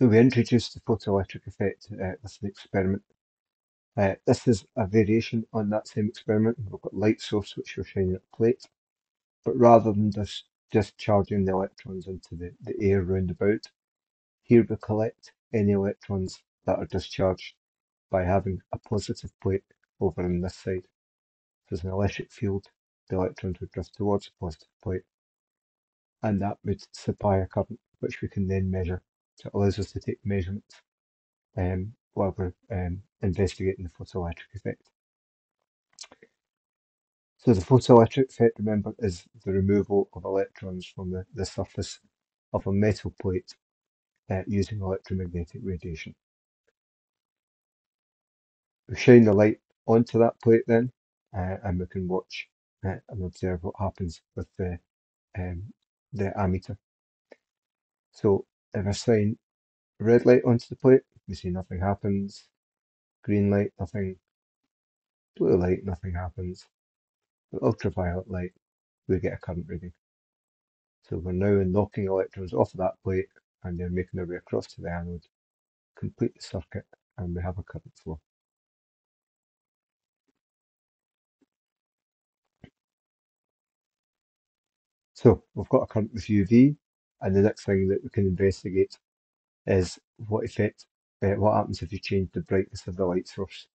So we introduced the photoelectric effect with the experiment. This is a variation on that same experiment. We've got light source which we're shining at a plate, but rather than just discharging the electrons into the air round about, here we collect any electrons that are discharged by having a positive plate over on this side. So there's an electric field, the electrons would drift towards the positive plate, and that would supply a current which we can then measure. So it allows us to take measurements while we're investigating the photoelectric effect. So the photoelectric effect, remember, is the removal of electrons from the surface of a metal plate using electromagnetic radiation. We shine the light onto that plate then, and we can watch and observe what happens with the ammeter. So if I shine red light onto the plate, we see nothing happens. Green light, nothing. Blue light, nothing happens. With ultraviolet light, we get a current reading. So we're now knocking electrons off of that plate and they're making their way across to the anode, complete the circuit, and we have a current flow. So we've got a current with UV, and the next thing that we can investigate is what happens if you change the brightness of the light source.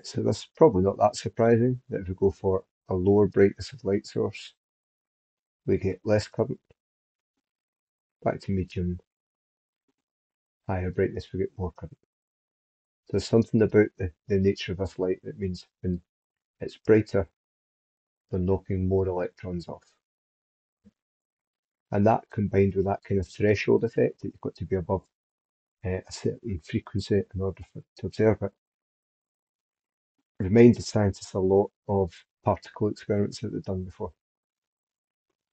So this is probably not that surprising that if we go for a lower brightness of light source, we get less current. Back to medium, higher brightness, we get more current. So there's something about the nature of this light that means when it's brighter, they're knocking more electrons off. And that combined with that kind of threshold effect that you've got to be above a certain frequency in order to observe it, reminded scientists a lot of particle experiments that they've done before.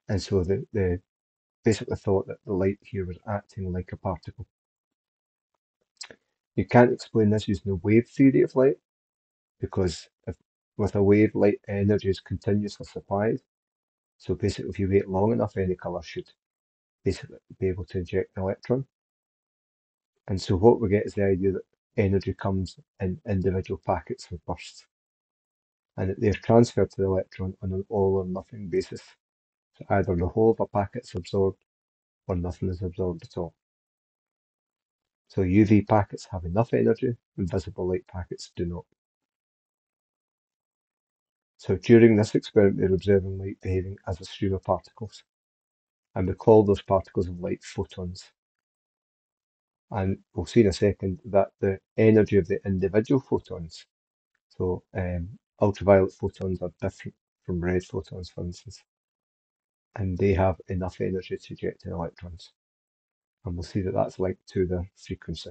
And so they basically thought that the light here was acting like a particle. You can't explain this using the wave theory of light, because with a wave, light energy is continuously supplied. So basically, if you wait long enough, any colour should basically be able to inject an electron. And so what we get is the idea that energy comes in individual packets or bursts, and that they're transferred to the electron on an all or nothing basis. So either the whole of a packet's absorbed or nothing is absorbed at all. So UV packets have enough energy, and visible light packets do not. So during this experiment, they're observing light behaving as a stream of particles, and we call those particles of light photons. And we'll see in a second that the energy of the individual photons, so ultraviolet photons are different from red photons, for instance, and they have enough energy to eject electrons. And we'll see that that's linked to their frequency.